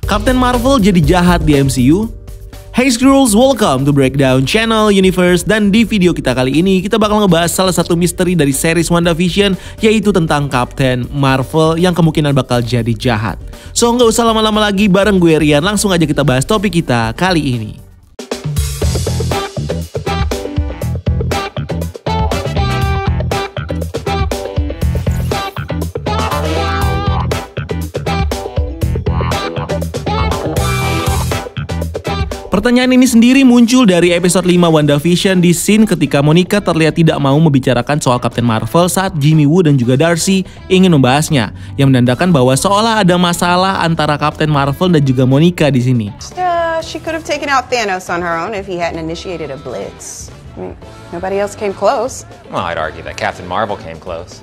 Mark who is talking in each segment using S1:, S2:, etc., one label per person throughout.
S1: Captain Marvel jadi jahat di MCU? Hey Skrulls, welcome to Breakdown Channel Universe. Dan di video kita kali ini, kita bakal ngebahas salah satu misteri dari series WandaVision, yaitu tentang Captain Marvel yang kemungkinan bakal jadi jahat. So nggak usah lama-lama lagi, bareng gue Rian, langsung aja kita bahas topik kita kali ini. Pertanyaan ini sendiri muncul dari episode 5 WandaVision di scene ketika Monica terlihat tidak mau membicarakan soal Captain Marvel saat Jimmy Woo dan juga Darcy ingin membahasnya, yang menandakan bahwa seolah ada masalah antara Captain Marvel dan juga Monica di sini.
S2: She could have taken out Thanos on her own if he hadn't initiated a blitz. I mean, nobody else came close.
S3: Well, I'd argue that Captain Marvel came close.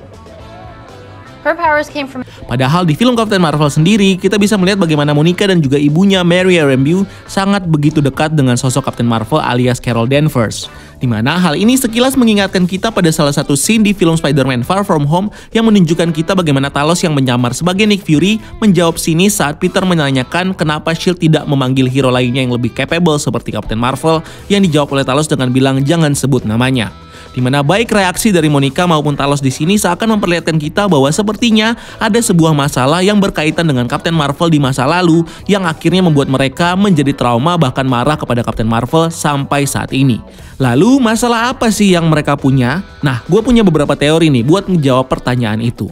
S4: Her powers came from...
S1: Padahal di film Captain Marvel sendiri, kita bisa melihat bagaimana Monica dan juga ibunya Maria Rambeau sangat begitu dekat dengan sosok Captain Marvel alias Carol Danvers. Dimana hal ini sekilas mengingatkan kita pada salah satu scene di film Spider-Man Far From Home yang menunjukkan kita bagaimana Talos yang menyamar sebagai Nick Fury menjawab sini saat Peter menanyakan kenapa S.H.I.E.L.D. tidak memanggil hero lainnya yang lebih capable seperti Captain Marvel, yang dijawab oleh Talos dengan bilang jangan sebut namanya. Dimana baik reaksi dari Monica maupun Talos di sini seakan memperlihatkan kita bahwa sepertinya ada sebuah masalah yang berkaitan dengan Captain Marvel di masa lalu yang akhirnya membuat mereka menjadi trauma bahkan marah kepada Captain Marvel sampai saat ini. Lalu masalah apa sih yang mereka punya? Nah, gue punya beberapa teori nih buat menjawab pertanyaan itu.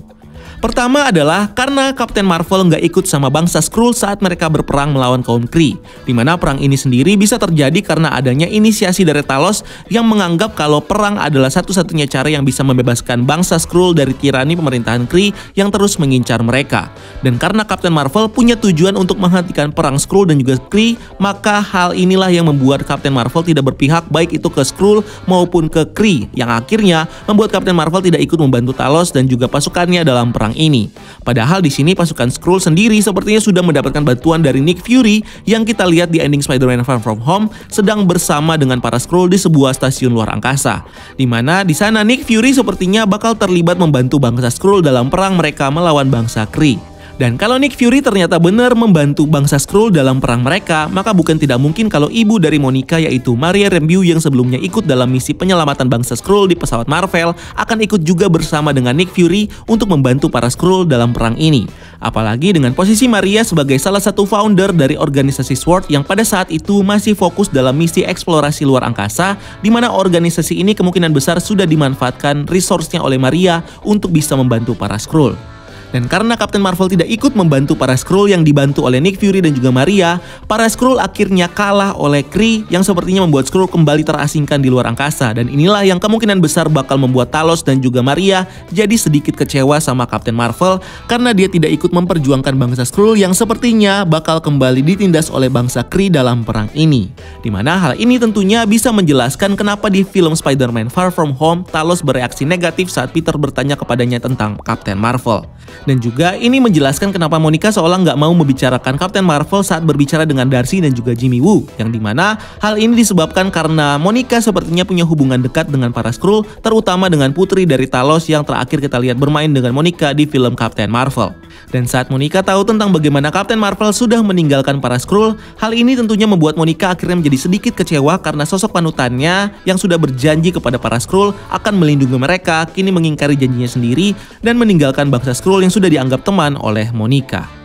S1: Pertama adalah karena Captain Marvel nggak ikut sama bangsa Skrull saat mereka berperang melawan kaum Kree, dimana perang ini sendiri bisa terjadi karena adanya inisiasi dari Talos yang menganggap kalau perang adalah satu-satunya cara yang bisa membebaskan bangsa Skrull dari tirani pemerintahan Kree yang terus mengincar mereka. Dan karena Captain Marvel punya tujuan untuk menghentikan perang Skrull dan juga Kree, maka hal inilah yang membuat Captain Marvel tidak berpihak baik itu ke Skrull maupun ke Kree, yang akhirnya membuat Captain Marvel tidak ikut membantu Talos dan juga pasukannya dalam perang ini. Padahal di sini pasukan Skrull sendiri sepertinya sudah mendapatkan bantuan dari Nick Fury yang kita lihat di ending Spider-Man Far From Home sedang bersama dengan para Skrull di sebuah stasiun luar angkasa. Dimana di sana Nick Fury sepertinya bakal terlibat membantu bangsa Skrull dalam perang mereka melawan bangsa Kree. Dan kalau Nick Fury ternyata benar membantu bangsa Skrull dalam perang mereka, maka bukan tidak mungkin kalau ibu dari Monica yaitu Maria Rambeau yang sebelumnya ikut dalam misi penyelamatan bangsa Skrull di pesawat Marvel akan ikut juga bersama dengan Nick Fury untuk membantu para Skrull dalam perang ini. Apalagi dengan posisi Maria sebagai salah satu founder dari organisasi SWORD yang pada saat itu masih fokus dalam misi eksplorasi luar angkasa, di mana organisasi ini kemungkinan besar sudah dimanfaatkan resource-nya oleh Maria untuk bisa membantu para Skrull. Dan karena Captain Marvel tidak ikut membantu para Skrull yang dibantu oleh Nick Fury dan juga Maria, para Skrull akhirnya kalah oleh Kree yang sepertinya membuat Skrull kembali terasingkan di luar angkasa. Dan inilah yang kemungkinan besar bakal membuat Talos dan juga Maria jadi sedikit kecewa sama Captain Marvel karena dia tidak ikut memperjuangkan bangsa Skrull yang sepertinya bakal kembali ditindas oleh bangsa Kree dalam perang ini. Dimana hal ini tentunya bisa menjelaskan kenapa di film Spider-Man Far From Home Talos bereaksi negatif saat Peter bertanya kepadanya tentang Captain Marvel. Dan juga ini menjelaskan kenapa Monica seolah nggak mau membicarakan Captain Marvel saat berbicara dengan Darcy dan juga Jimmy Woo, yang dimana hal ini disebabkan karena Monica sepertinya punya hubungan dekat dengan para Skrull, terutama dengan putri dari Talos yang terakhir kita lihat bermain dengan Monica di film Captain Marvel. Dan saat Monica tahu tentang bagaimana Captain Marvel sudah meninggalkan para Skrull, hal ini tentunya membuat Monica akhirnya menjadi sedikit kecewa karena sosok panutannya yang sudah berjanji kepada para Skrull akan melindungi mereka kini mengingkari janjinya sendiri dan meninggalkan bangsa Skrull yang sudah dianggap teman oleh Monica.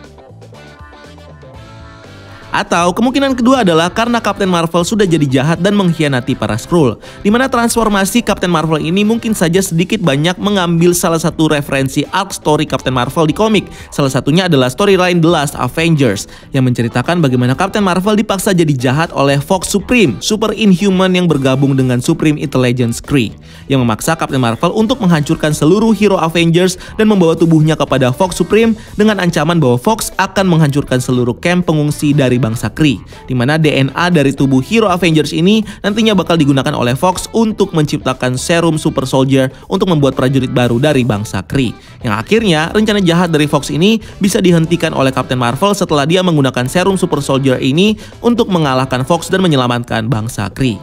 S1: Atau kemungkinan kedua adalah karena Captain Marvel sudah jadi jahat dan mengkhianati para Skrull, di mana transformasi Captain Marvel ini mungkin saja sedikit banyak mengambil salah satu referensi arc story Captain Marvel di komik. Salah satunya adalah storyline The Last Avengers yang menceritakan bagaimana Captain Marvel dipaksa jadi jahat oleh Fox Supreme, super inhuman yang bergabung dengan Supreme Intelligence Kree, yang memaksa Captain Marvel untuk menghancurkan seluruh hero Avengers dan membawa tubuhnya kepada Fox Supreme dengan ancaman bahwa Fox akan menghancurkan seluruh camp pengungsi dari bangsa Kree, di mana DNA dari tubuh hero Avengers ini nantinya bakal digunakan oleh Fox untuk menciptakan serum super soldier untuk membuat prajurit baru dari bangsa Kree. Yang akhirnya rencana jahat dari Fox ini bisa dihentikan oleh Captain Marvel setelah dia menggunakan serum super soldier ini untuk mengalahkan Fox dan menyelamatkan bangsa Kree.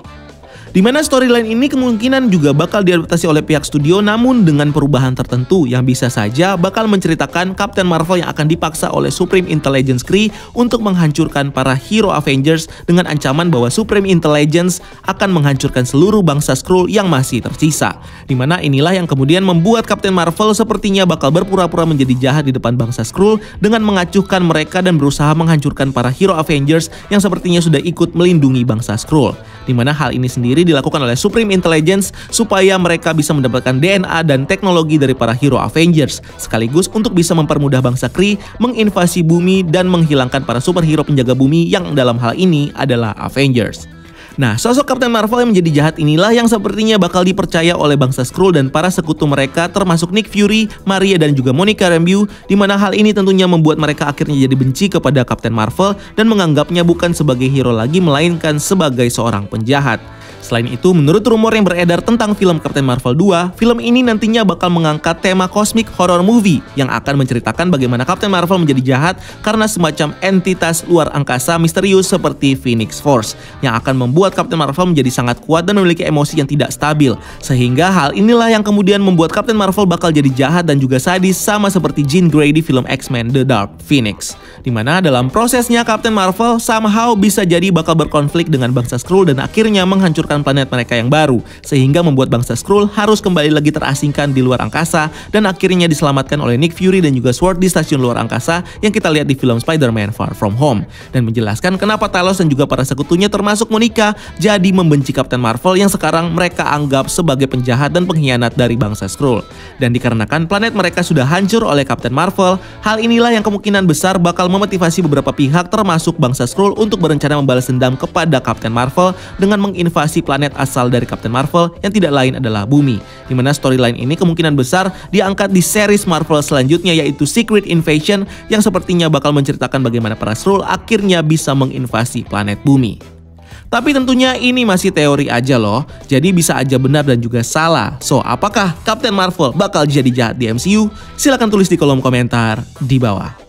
S1: Dimana storyline ini kemungkinan juga bakal diadaptasi oleh pihak studio namun dengan perubahan tertentu yang bisa saja bakal menceritakan Captain Marvel yang akan dipaksa oleh Supreme Intelligence Kree untuk menghancurkan para hero Avengers dengan ancaman bahwa Supreme Intelligence akan menghancurkan seluruh bangsa Skrull yang masih tersisa. Dimana inilah yang kemudian membuat Captain Marvel sepertinya bakal berpura-pura menjadi jahat di depan bangsa Skrull dengan mengacuhkan mereka dan berusaha menghancurkan para hero Avengers yang sepertinya sudah ikut melindungi bangsa Skrull. Dimana hal ini sendiri dilakukan oleh Supreme Intelligence supaya mereka bisa mendapatkan DNA dan teknologi dari para hero Avengers, sekaligus untuk bisa mempermudah bangsa Kree menginvasi bumi dan menghilangkan para superhero penjaga bumi yang dalam hal ini adalah Avengers. Nah, sosok Captain Marvel yang menjadi jahat inilah yang sepertinya bakal dipercaya oleh bangsa Skrull dan para sekutu mereka termasuk Nick Fury, Maria dan juga Monica Rambeau, di mana hal ini tentunya membuat mereka akhirnya jadi benci kepada Captain Marvel dan menganggapnya bukan sebagai hero lagi melainkan sebagai seorang penjahat. Selain itu, menurut rumor yang beredar tentang film Captain Marvel 2, film ini nantinya bakal mengangkat tema cosmic horror movie yang akan menceritakan bagaimana Captain Marvel menjadi jahat karena semacam entitas luar angkasa misterius seperti Phoenix Force yang akan membuat Captain Marvel menjadi sangat kuat dan memiliki emosi yang tidak stabil. Sehingga hal inilah yang kemudian membuat Captain Marvel bakal jadi jahat dan juga sadis sama seperti Jean Grey di film X-Men The Dark Phoenix. Dimana dalam prosesnya Captain Marvel somehow bisa jadi bakal berkonflik dengan bangsa Skrull dan akhirnya menghancurkan planet mereka yang baru, sehingga membuat bangsa Skrull harus kembali lagi terasingkan di luar angkasa dan akhirnya diselamatkan oleh Nick Fury dan juga Sword di stasiun luar angkasa yang kita lihat di film Spider-Man Far From Home, dan menjelaskan kenapa Talos dan juga para sekutunya termasuk Monica jadi membenci Captain Marvel yang sekarang mereka anggap sebagai penjahat dan pengkhianat dari bangsa Skrull. Dan dikarenakan planet mereka sudah hancur oleh Captain Marvel, hal inilah yang kemungkinan besar bakal memotivasi beberapa pihak termasuk bangsa Skrull untuk berencana membalas dendam kepada Captain Marvel dengan menginvasi planet asal dari Captain Marvel yang tidak lain adalah bumi. Dimana storyline ini kemungkinan besar diangkat di series Marvel selanjutnya yaitu Secret Invasion yang sepertinya bakal menceritakan bagaimana para Skrull akhirnya bisa menginvasi planet bumi. Tapi tentunya ini masih teori aja loh, jadi bisa aja benar dan juga salah. So, apakah Captain Marvel bakal jadi jahat di MCU? Silahkan tulis di kolom komentar di bawah.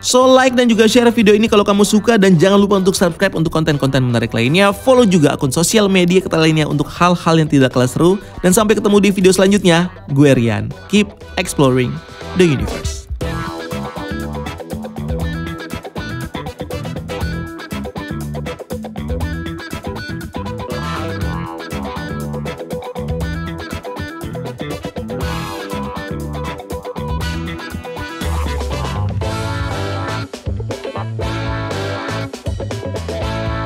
S1: So, like dan juga share video ini kalau kamu suka dan jangan lupa untuk subscribe untuk konten-konten menarik lainnya. Follow juga akun sosial media kita lainnya untuk hal-hal yang tidak kalah seru. Dan sampai ketemu di video selanjutnya. Gue Rian, keep exploring the universe.